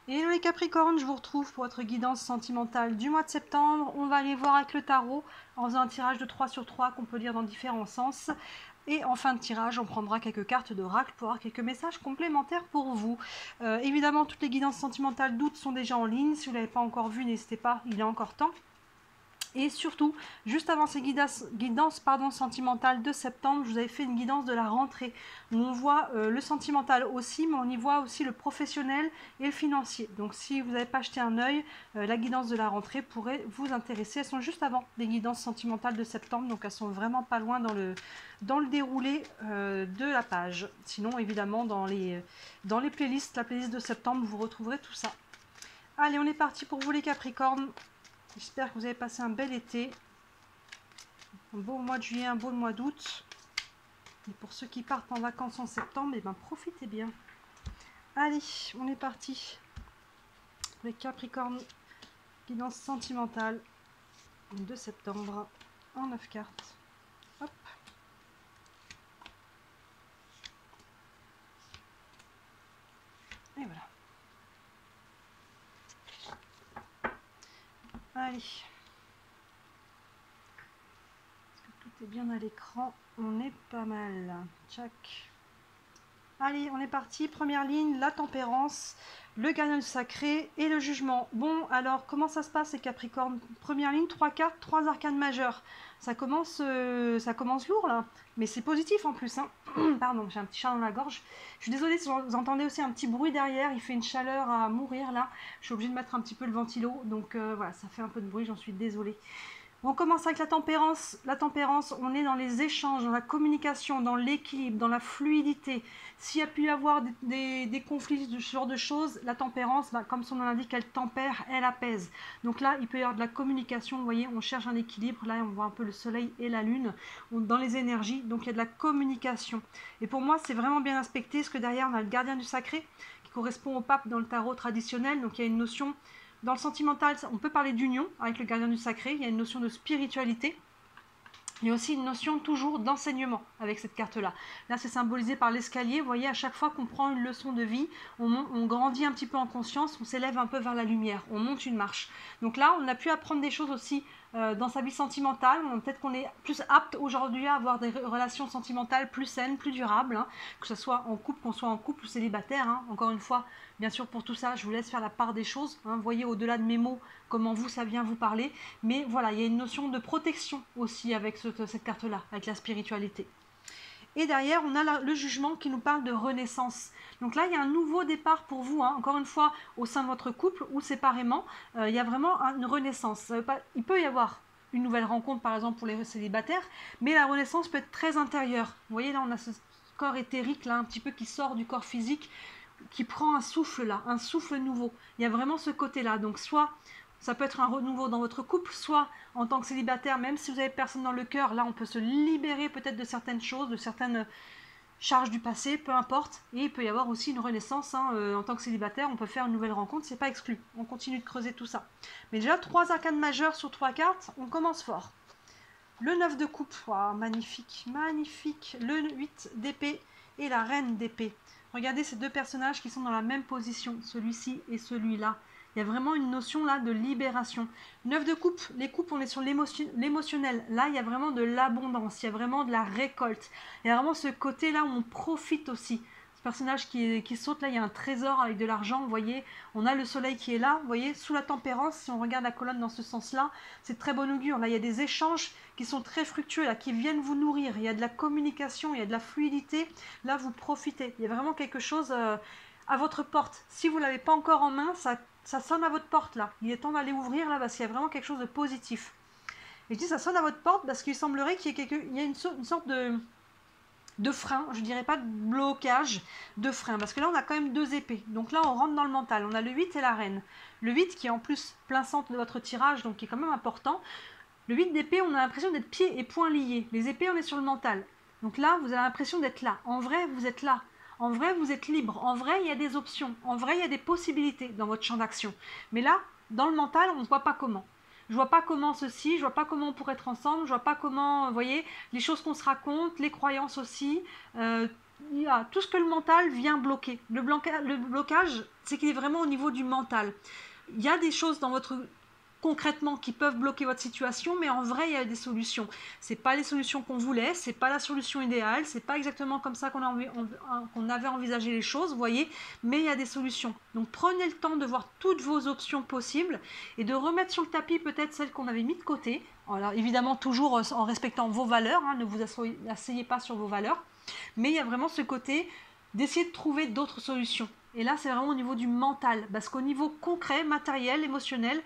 Et les Capricornes, je vous retrouve pour votre guidance sentimentale du mois de septembre. On va aller voir avec le tarot en faisant un tirage de 3 sur 3 qu'on peut lire dans différents sens. Et en fin de tirage, on prendra quelques cartes d'oracle pour avoir quelques messages complémentaires pour vous. Évidemment, toutes les guidances sentimentales d'août sont déjà en ligne. Si vous ne l'avez pas encore vu, n'hésitez pas, il est encore temps. Et surtout, juste avant ces guidances sentimentales de septembre, je vous avais fait une guidance de la rentrée, où on voit le sentimental aussi, mais on y voit aussi le professionnel et le financier. Donc si vous n'avez pas jeté un œil, la guidance de la rentrée pourrait vous intéresser. Elles sont juste avant les guidances sentimentales de septembre, donc elles sont vraiment pas loin dans le déroulé de la page. Sinon, évidemment, dans les playlists, la playlist de septembre, vous retrouverez tout ça. Allez, on est parti pour vous les Capricornes. J'espère que vous avez passé un bel été, un beau mois de juillet, un beau mois d'août. Et pour ceux qui partent en vacances en septembre, eh ben, profitez bien. Allez, on est parti. Les Capricornes, guidance sentimentale de septembre en 9 cartes. Hop. Et voilà. Allez. Est-ce que tout est bien à l'écran? On est pas mal. Tchac. Allez, on est parti. Première ligne, la tempérance, le gardien du sacré et le jugement. Bon, alors, comment ça se passe, les Capricornes? Première ligne, 3 cartes, 3 arcanes majeures. Ça commence lourd, là. Mais c'est positif, en plus. Hein. Pardon, j'ai un petit chat dans la gorge. Je suis désolée si vous entendez aussi un petit bruit derrière. Il fait une chaleur à mourir, là. Je suis obligée de mettre un petit peu le ventilo. Donc, voilà, ça fait un peu de bruit. J'en suis désolée. On commence avec la tempérance. La tempérance, on est dans les échanges, dans la communication, dans l'équilibre, dans la fluidité. S'il y a pu y avoir des conflits, ce genre de choses, la tempérance, bah, comme son nom l'indique, elle tempère, elle apaise. Donc là, il peut y avoir de la communication. Vous voyez, on cherche un équilibre. Là, on voit un peu le soleil et la lune dans les énergies. Donc il y a de la communication. Et pour moi, c'est vraiment bien inspecté, parce que derrière, on a le gardien du sacré, qui correspond au pape dans le tarot traditionnel. Donc il y a une notion... Dans le sentimental, on peut parler d'union avec le gardien du sacré, il y a une notion de spiritualité. Il y a aussi une notion toujours d'enseignement avec cette carte-là. Là, c'est symbolisé par l'escalier. Vous voyez, à chaque fois qu'on prend une leçon de vie, on grandit un petit peu en conscience, on s'élève un peu vers la lumière, on monte une marche. Donc là, on a pu apprendre des choses aussi dans sa vie sentimentale. Peut-être qu'on est plus apte aujourd'hui à avoir des relations sentimentales plus saines, plus durables, hein, que ce soit en couple, qu'on soit en couple ou célibataire. Hein. Encore une fois, bien sûr, pour tout ça, je vous laisse faire la part des choses. Hein. Vous voyez, au-delà de mes mots, comment vous, ça vient vous parler. Mais voilà, il y a une notion de protection aussi avec cette carte-là, avec la spiritualité. Et derrière, on a le jugement qui nous parle de renaissance. Donc là, il y a un nouveau départ pour vous, hein, encore une fois, au sein de votre couple ou séparément. Il y a vraiment une renaissance. Il peut y avoir une nouvelle rencontre, par exemple, pour les célibataires, mais la renaissance peut être très intérieure. Vous voyez, là, on a ce corps éthérique, là, un petit peu qui sort du corps physique, qui prend un souffle, là, un souffle nouveau. Il y a vraiment ce côté-là. Donc, soit... Ça peut être un renouveau dans votre couple, soit en tant que célibataire, même si vous n'avez personne dans le cœur, là on peut se libérer peut-être de certaines choses, de certaines charges du passé, peu importe. Et il peut y avoir aussi une renaissance, hein, en tant que célibataire, on peut faire une nouvelle rencontre, c'est pas exclu. On continue de creuser tout ça. Mais déjà, 3 arcanes majeures sur 3 cartes, on commence fort. Le 9 de coupe, wow, magnifique, magnifique. Le 8 d'épée et la reine d'épée. Regardez ces deux personnages qui sont dans la même position, celui-ci et celui-là. Il y a vraiment une notion là de libération. 9 de coupe, les coupes, on est sur l'émotionnel. Là, il y a vraiment de l'abondance, il y a vraiment de la récolte. Il y a vraiment ce côté-là où on profite aussi. Ce personnage qui saute, là, il y a un trésor avec de l'argent, vous voyez. On a le soleil qui est là, vous voyez, sous la tempérance. Si on regarde la colonne dans ce sens-là, c'est très bon augure. Là, il y a des échanges qui sont très fructueux, là, qui viennent vous nourrir. Il y a de la communication, il y a de la fluidité. Là, vous profitez. Il y a vraiment quelque chose à votre porte. Si vous ne l'avez pas encore en main, ça sonne à votre porte là. Il est temps d'aller ouvrir là parce qu'il y a vraiment quelque chose de positif. Et je dis ça sonne à votre porte parce qu'il semblerait qu'il y ait une sorte de frein, je dirais pas de blocage, de frein. Parce que là on a quand même 2 épées. Donc là on rentre dans le mental. On a le 8 et la reine. Le 8 qui est en plus plein centre de votre tirage, donc qui est quand même important. Le 8 d'épée, on a l'impression d'être pieds et poings liés. Les épées, on est sur le mental. Donc là, vous avez l'impression d'être là. En vrai, vous êtes là. En vrai, vous êtes libre. En vrai, il y a des options. En vrai, il y a des possibilités dans votre champ d'action. Mais là, dans le mental, on ne voit pas comment. Je vois pas comment ceci, je vois pas comment on pourrait être ensemble, je vois pas comment, vous voyez, les choses qu'on se raconte, les croyances aussi. il y a tout ce que le mental vient bloquer. Le blocage, c'est qu'il est vraiment au niveau du mental. Il y a des choses dans votre concrètement qui peuvent bloquer votre situation, mais en vrai il y a des solutions. C'est pas les solutions qu'on voulait, c'est pas la solution idéale, c'est pas exactement comme ça qu'on avait envisagé les choses, vous voyez, mais il y a des solutions. Donc prenez le temps de voir toutes vos options possibles et de remettre sur le tapis peut-être celles qu'on avait mis de côté. Alors évidemment toujours en respectant vos valeurs, hein, ne vous asseyez pas sur vos valeurs, mais il y a vraiment ce côté d'essayer de trouver d'autres solutions. Et là, c'est vraiment au niveau du mental, parce qu'au niveau concret, matériel, émotionnel,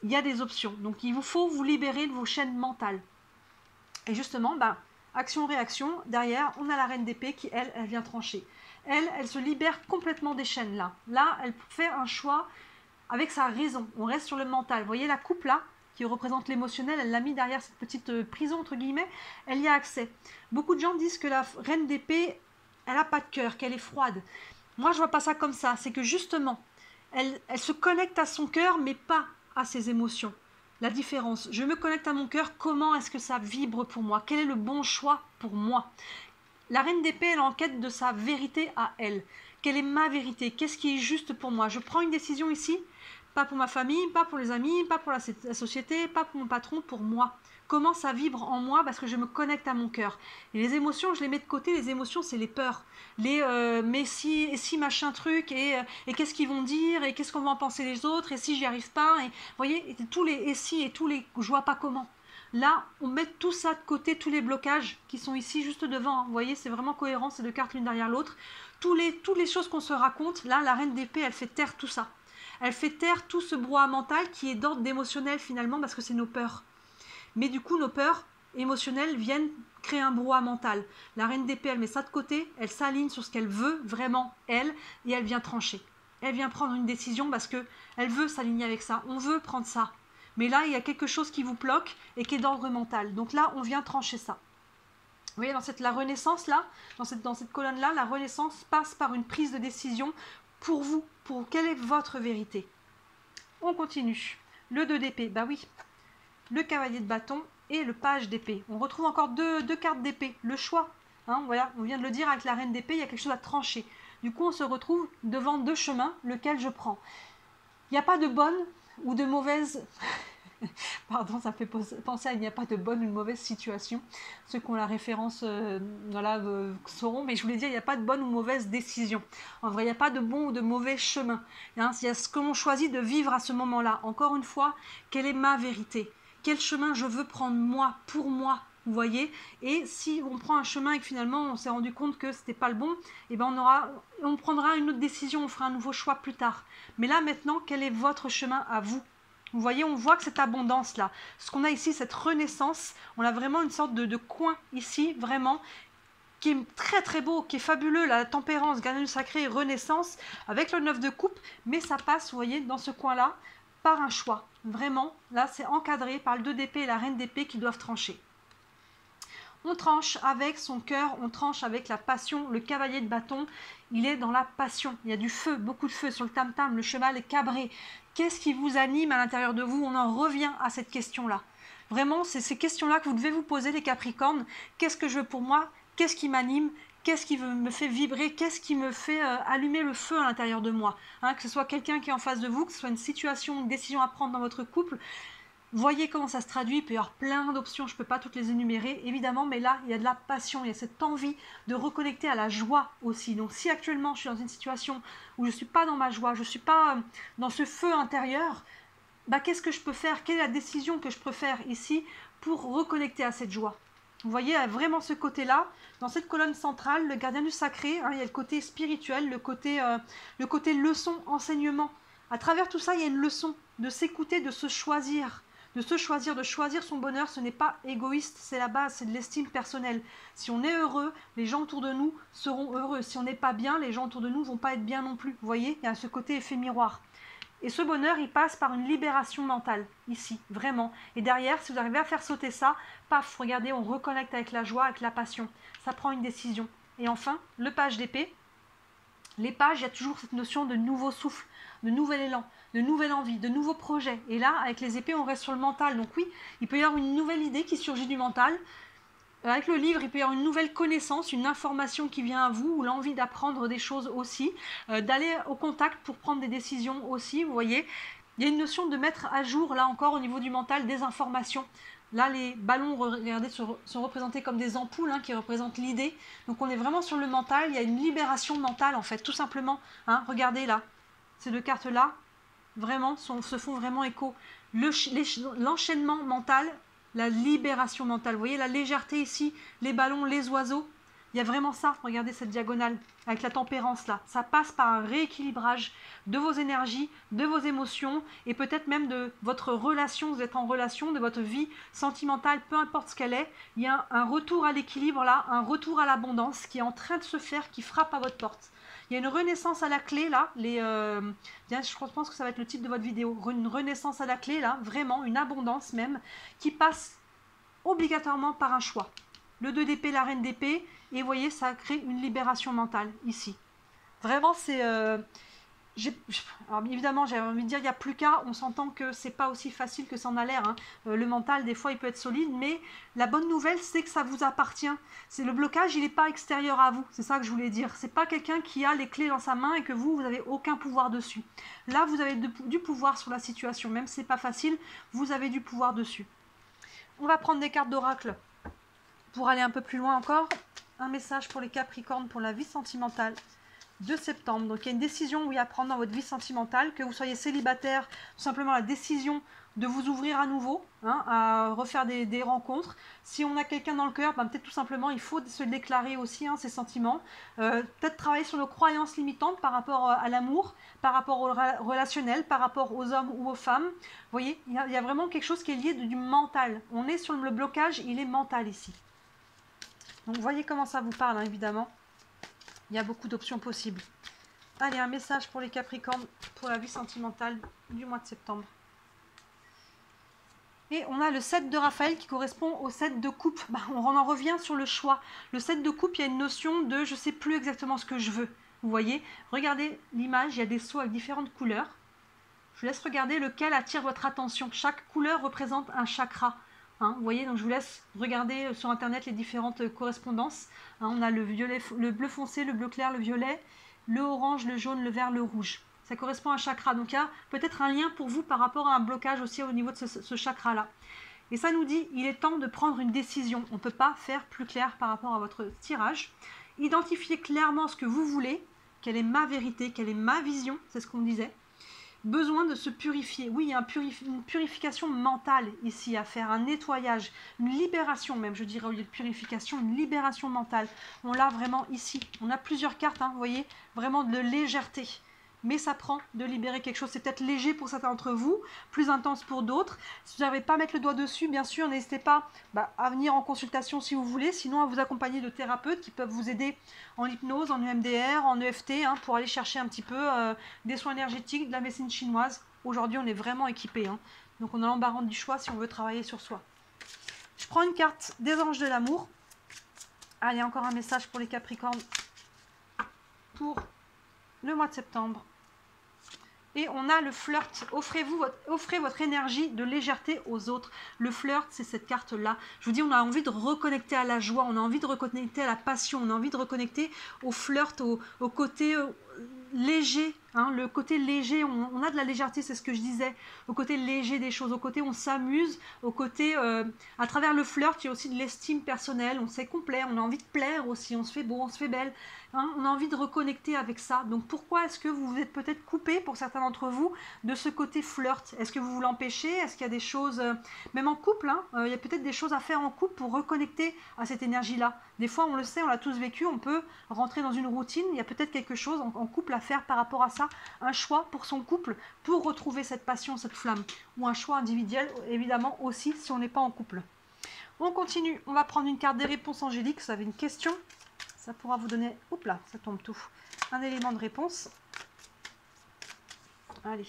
il y a des options. Donc, il vous faut vous libérer de vos chaînes mentales. Et justement, action-réaction, derrière, on a la reine d'épée qui, elle vient trancher. Elle se libère complètement des chaînes là. Là, elle fait un choix avec sa raison. On reste sur le mental. Vous voyez la coupe là qui représente l'émotionnel, elle l'a mis derrière cette petite prison, entre guillemets, elle y a accès. Beaucoup de gens disent que la reine d'épée, elle n'a pas de cœur, qu'elle est froide. Moi, je vois pas ça comme ça. C'est que justement, elle se connecte à son cœur, mais pas à ses émotions. La différence, je me connecte à mon cœur, comment est-ce que ça vibre pour moi? Quel est le bon choix pour moi? La reine d'épée, elle est en quête de sa vérité à elle. Quelle est ma vérité? Qu'est-ce qui est juste pour moi? Je prends une décision ici, pas pour ma famille, pas pour les amis, pas pour la société, pas pour mon patron, pour moi. Comment ça vibre en moi parce que je me connecte à mon cœur. Et les émotions, je les mets de côté. Les émotions, c'est les peurs. Les mais si, et si machin truc, et qu'est-ce qu'ils vont dire, et qu'est-ce qu'on va en penser les autres, et si j'y arrive pas. Et, vous voyez, tous les et si et tous les je vois pas comment. Là, on met tout ça de côté, tous les blocages qui sont ici juste devant. Vous voyez, c'est vraiment cohérent, c'est deux cartes l'une derrière l'autre. Toutes les choses qu'on se raconte, là, la reine d'épée, elle fait taire tout ça. Elle fait taire tout ce brouhaha mental qui est d'ordre d'émotionnel finalement parce que c'est nos peurs. Mais du coup, nos peurs émotionnelles viennent créer un brouhaha mental. La reine d'épée, elle met ça de côté, elle s'aligne sur ce qu'elle veut vraiment, elle, et elle vient trancher. Elle vient prendre une décision parce qu'elle veut s'aligner avec ça. On veut prendre ça. Mais là, il y a quelque chose qui vous bloque et qui est d'ordre mental. Donc là, on vient trancher ça. Vous voyez, la renaissance, là, dans cette colonne-là, la renaissance passe par une prise de décision pour vous, pour quelle est votre vérité. On continue. Le 2 d'épée, bah oui. Le cavalier de bâton et le page d'épée. On retrouve encore deux cartes d'épée. Le choix, hein, voilà, on vient de le dire avec la reine d'épée, il y a quelque chose à trancher. Du coup, on se retrouve devant deux chemins, lequel je prends. Il n'y a pas de bonne ou de mauvaise... Pardon, ça me fait penser à il n'y a pas de bonne ou de mauvaise situation. Ceux qui ont la référence sauront, mais je voulais dire, il n'y a pas de bonne ou mauvaise décision. En vrai, il n'y a pas de bon ou de mauvais chemin. Hein, il y a ce que l'on choisit de vivre à ce moment-là. Encore une fois, quelle est ma vérité? Quel chemin je veux prendre moi, pour moi? Vous voyez? Et si on prend un chemin et que finalement on s'est rendu compte que c'était pas le bon, et ben on prendra une autre décision, on fera un nouveau choix plus tard. Mais là maintenant, quel est votre chemin à vous? Vous voyez, on voit que cette abondance-là, ce qu'on a ici, cette renaissance, on a vraiment une sorte de coin ici, vraiment, qui est très très beau, qui est fabuleux, la tempérance, gardien du sacré, renaissance, avec le 9 de coupe, mais ça passe, vous voyez, dans ce coin-là, par un choix. Vraiment, là, c'est encadré par le 2 d'épée et la reine d'épée qui doivent trancher. On tranche avec son cœur, on tranche avec la passion. Le cavalier de bâton, il est dans la passion. Il y a du feu, beaucoup de feu sur le tam-tam, le cheval est cabré. Qu'est-ce qui vous anime à l'intérieur de vous? On en revient à cette question-là. Vraiment, c'est ces questions-là que vous devez vous poser, les Capricornes. Qu'est-ce que je veux pour moi? Qu'est-ce qui m'anime? Qu'est-ce qui me fait vibrer? Qu'est-ce qui me fait allumer le feu à l'intérieur de moi? Hein, que ce soit quelqu'un qui est en face de vous, que ce soit une situation, une décision à prendre dans votre couple. Voyez comment ça se traduit, il peut y avoir plein d'options, je ne peux pas toutes les énumérer, évidemment, mais là, il y a de la passion, il y a cette envie de reconnecter à la joie aussi. Donc si actuellement je suis dans une situation où je ne suis pas dans ma joie, je ne suis pas dans ce feu intérieur, qu'est-ce que je peux faire? Quelle est la décision que je peux faire ici pour reconnecter à cette joie? Vous voyez, il y a vraiment ce côté-là, dans cette colonne centrale, le gardien du sacré, hein, il y a le côté spirituel, le côté leçon, enseignement. À travers tout ça, il y a une leçon de s'écouter, de se choisir. De choisir son bonheur, ce n'est pas égoïste, c'est la base, c'est de l'estime personnelle. Si on est heureux, les gens autour de nous seront heureux. Si on n'est pas bien, les gens autour de nous ne vont pas être bien non plus. Vous voyez, il y a ce côté effet miroir. Et ce bonheur, il passe par une libération mentale, ici, vraiment. Et derrière, si vous arrivez à faire sauter ça, paf, regardez, on reconnecte avec la joie, avec la passion. Ça prend une décision. Et enfin, le page d'épée. Les pages, il y a toujours cette notion de nouveau souffle, de nouvel élan, de nouvelle envie, de nouveaux projets. Et là, avec les épées, on reste sur le mental. Donc oui, il peut y avoir une nouvelle idée qui surgit du mental. Avec le livre, il peut y avoir une nouvelle connaissance, une information qui vient à vous, ou l'envie d'apprendre des choses aussi, d'aller au contact pour prendre des décisions aussi, vous voyez. Il y a une notion de mettre à jour, là encore, au niveau du mental, des informations. Là, les ballons, regardez, sont représentés comme des ampoules qui représentent l'idée. Donc on est vraiment sur le mental, il y a une libération mentale en fait, tout simplement. Regardez là, ces deux cartes-là, vraiment, se font vraiment écho. L'enchaînement mental, la libération mentale. Vous voyez la légèreté ici, les ballons, les oiseaux. Il y a vraiment ça, regardez cette diagonale, avec la tempérance là. Ça passe par un rééquilibrage de vos énergies, de vos émotions, et peut-être même de votre relation, vous êtes en relation, de votre vie sentimentale, peu importe ce qu'elle est. Il y a un retour à l'équilibre là, un retour à l'abondance qui est en train de se faire, qui frappe à votre porte. Il y a une renaissance à la clé là, je pense que ça va être le titre de votre vidéo, une renaissance à la clé là, vraiment, une abondance même, qui passe obligatoirement par un choix. Le 2 d'épée, la reine d'épée, et vous voyez, ça crée une libération mentale ici. Vraiment, c'est... alors évidemment, j'avais envie de dire, il n'y a plus qu'à, on s'entend que c'est pas aussi facile que ça en a l'air. Le mental, des fois, il peut être solide, mais la bonne nouvelle, c'est que ça vous appartient. C'est le blocage, il n'est pas extérieur à vous, c'est ça que je voulais dire. C'est pas quelqu'un qui a les clés dans sa main et que vous n'avez aucun pouvoir dessus. Là, vous avez du pouvoir sur la situation, même si c'est pas facile, vous avez du pouvoir dessus. On va prendre des cartes d'oracle pour aller un peu plus loin encore. Un message pour les Capricornes pour la vie sentimentale de septembre. Donc il y a une décision oui, à prendre dans votre vie sentimentale, que vous soyez célibataire, tout simplement la décision de vous ouvrir à nouveau, à refaire des rencontres. Si on a quelqu'un dans le cœur, peut-être tout simplement il faut se déclarer aussi ses sentiments. Peut-être travailler sur nos croyances limitantes par rapport à l'amour, par rapport au relationnel, par rapport aux hommes ou aux femmes. Vous voyez, il y a vraiment quelque chose qui est lié du mental. On est sur le blocage, il est mental ici. Donc vous voyez comment ça vous parle, évidemment. Il y a beaucoup d'options possibles. Allez, un message pour les Capricornes pour la vie sentimentale du mois de septembre. Et on a le 7 de Raphaël qui correspond au 7 de coupe. On en revient sur le choix. Le 7 de coupe, il y a une notion de je ne sais plus exactement ce que je veux. Vous voyez, regardez l'image, il y a des seaux avec différentes couleurs. Je vous laisse regarder lequel attire votre attention. Chaque couleur représente un chakra. Vous voyez, donc je vous laisse regarder sur internet les différentes correspondances. On a le violet, le bleu foncé, le bleu clair, le violet, le orange, le jaune, le vert, le rouge. Ça correspond à un chakra. Donc il y a peut-être un lien pour vous par rapport à un blocage aussi au niveau de ce chakra-là. Et ça nous dit, il est temps de prendre une décision. On ne peut pas faire plus clair par rapport à votre tirage. Identifiez clairement ce que vous voulez, quelle est ma vérité, quelle est ma vision, c'est ce qu'on disait. Besoin de se purifier. Oui, il y a une purification mentale ici à faire, un nettoyage, une libération même, je dirais, au lieu de purification, une libération mentale. On l'a vraiment ici. On a plusieurs cartes, vous voyez, vraiment de légèreté. Mais ça prend de libérer quelque chose. C'est peut-être léger pour certains d'entre vous, plus intense pour d'autres. Si vous n'arrivez pas à mettre le doigt dessus, bien sûr, n'hésitez pas à venir en consultation si vous voulez. Sinon, à vous accompagner de thérapeutes qui peuvent vous aider en hypnose, en EMDR, en EFT, pour aller chercher un petit peu des soins énergétiques, de la médecine chinoise. Aujourd'hui, on est vraiment équipé. Donc, on a l'embarras du choix si on veut travailler sur soi. Je prends une carte des anges de l'amour. Allez, encore un message pour les Capricornes pour le mois de septembre. Et on a le flirt. Offrez votre énergie de légèreté aux autres. Le flirt, c'est cette carte-là. Je vous dis, on a envie de reconnecter à la joie, on a envie de reconnecter à la passion, on a envie de reconnecter au flirt, au côté léger. Le côté léger, on a de la légèreté, c'est ce que je disais. Au côté léger des choses, au côté on s'amuse, au côté, à travers le flirt, il y a aussi de l'estime personnelle, on s'est complet, on a envie de plaire aussi, on se fait beau, on se fait belle. On a envie de reconnecter avec ça. Donc pourquoi est-ce que vous vous êtes peut-être coupé, pour certains d'entre vous, de ce côté flirt? Est-ce que vous vous l'empêchez? Est-ce qu'il y a des choses, même en couple, il y a peut-être des choses à faire en couple pour reconnecter à cette énergie-là. Des fois, on le sait, on l'a tous vécu, on peut rentrer dans une routine, il y a peut-être quelque chose en couple à faire par rapport à ça, un choix pour son couple, pour retrouver cette passion, cette flamme. Ou un choix individuel, évidemment, aussi, si on n'est pas en couple. On continue, on va prendre une carte des réponses angéliques, vous avez une question. Ça pourra vous donner, oups là, ça tombe tout, un élément de réponse. Allez.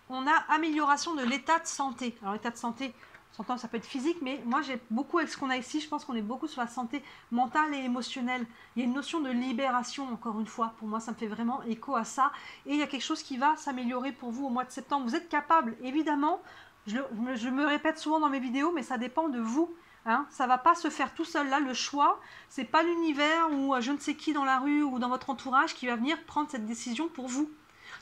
On a amélioration de l'état de santé. Alors l'état de santé, on s'entend, ça peut être physique, mais moi j'ai beaucoup avec ce qu'on a ici, je pense qu'on est beaucoup sur la santé mentale et émotionnelle. Il y a une notion de libération, encore une fois, pour moi ça me fait vraiment écho à ça. Et il y a quelque chose qui va s'améliorer pour vous au mois de septembre. Vous êtes capable, évidemment, Je me répète souvent dans mes vidéos, mais ça dépend de vous. Hein, ça ne va pas se faire tout seul. Là, le choix, c'est pas l'univers ou je ne sais qui dans la rue ou dans votre entourage qui va venir prendre cette décision pour vous.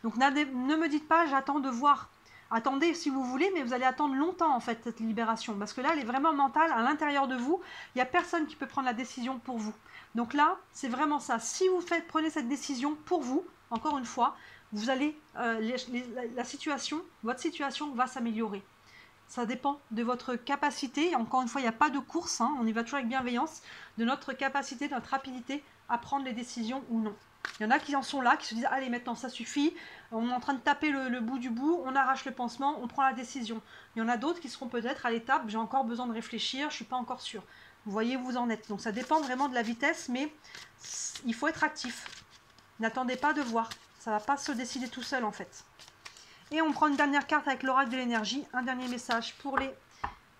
Donc ne me dites pas, j'attends de voir. Attendez si vous voulez, mais vous allez attendre longtemps en fait cette libération. Parce que là, elle est vraiment mentale à l'intérieur de vous. Il n'y a personne qui peut prendre la décision pour vous. Donc là, c'est vraiment ça. Si vous prenez cette décision pour vous, encore une fois, vous allez, la situation, votre situation va s'améliorer. Ça dépend de votre capacité. Encore une fois, il n'y a pas de course, hein, on y va toujours avec bienveillance, de notre capacité, de notre rapidité à prendre les décisions ou non. Il y en a qui en sont là, qui se disent « Allez, maintenant, ça suffit. On est en train de taper le bout du bout, on arrache le pansement, on prend la décision. » Il y en a d'autres qui seront peut-être à l'étape « J'ai encore besoin de réfléchir, je ne suis pas encore sûr. » Vous voyez où vous en êtes. Donc, ça dépend vraiment de la vitesse, mais il faut être actif. N'attendez pas de voir. Ça ne va pas se décider tout seul, en fait. Et on prend une dernière carte avec l'oracle de l'énergie. Un dernier message pour les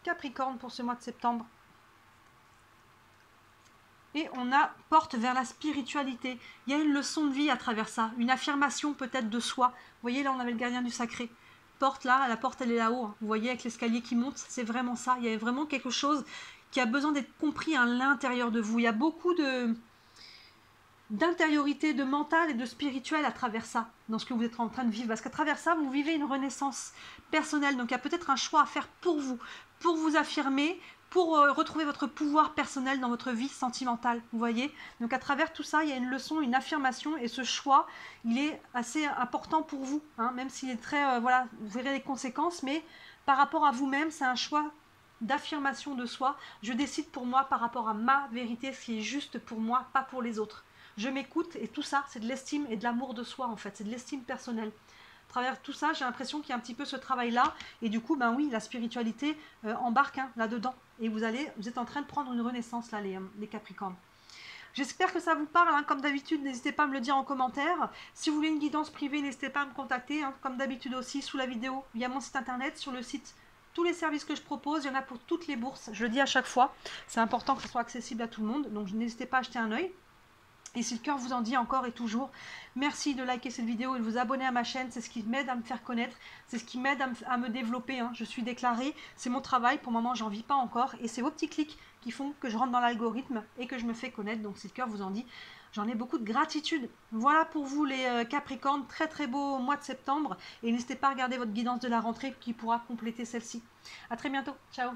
Capricornes pour ce mois de septembre. Et on a porte vers la spiritualité. Il y a une leçon de vie à travers ça. Une affirmation peut-être de soi. Vous voyez, là, on avait le gardien du sacré. Porte là, la porte, elle est là-haut. Vous voyez, avec l'escalier qui monte. C'est vraiment ça. Il y a vraiment quelque chose qui a besoin d'être compris à l'intérieur de vous. Il y a beaucoup d'intériorité, de mental et de spirituel à travers ça, dans ce que vous êtes en train de vivre. Parce qu'à travers ça, vous vivez une renaissance personnelle. Donc, il y a peut-être un choix à faire pour vous affirmer, pour retrouver votre pouvoir personnel dans votre vie sentimentale, vous voyez. Donc, à travers tout ça, il y a une leçon, une affirmation, et ce choix, il est assez important pour vous, hein, même s'il est très, voilà, vous verrez les conséquences, mais par rapport à vous-même, c'est un choix d'affirmation de soi. Je décide pour moi par rapport à ma vérité, ce qui est juste pour moi, pas pour les autres. Je m'écoute, et tout ça, c'est de l'estime et de l'amour de soi, en fait. C'est de l'estime personnelle. À travers tout ça, j'ai l'impression qu'il y a un petit peu ce travail-là. Et du coup, ben oui, la spiritualité embarque là-dedans. Et vous êtes en train de prendre une renaissance, là, les Capricornes. J'espère que ça vous parle. Hein. Comme d'habitude, n'hésitez pas à me le dire en commentaire. Si vous voulez une guidance privée, n'hésitez pas à me contacter. Hein. Comme d'habitude aussi, sous la vidéo, via mon site internet, sur le site. Tous les services que je propose, il y en a pour toutes les bourses. Je le dis à chaque fois. C'est important que ce soit accessible à tout le monde. Donc, n'hésitez pas à jeter un œil. Et si le cœur vous en dit encore et toujours, merci de liker cette vidéo et de vous abonner à ma chaîne. C'est ce qui m'aide à me faire connaître. C'est ce qui m'aide à me développer. Hein. Je suis déclarée. C'est mon travail. Pour le moment, j'en vis pas encore. Et c'est vos petits clics qui font que je rentre dans l'algorithme et que je me fais connaître. Donc si le cœur vous en dit, j'en ai beaucoup de gratitude. Voilà pour vous les Capricornes. Très très beau mois de septembre. Et n'hésitez pas à regarder votre guidance de la rentrée qui pourra compléter celle-ci. À très bientôt. Ciao.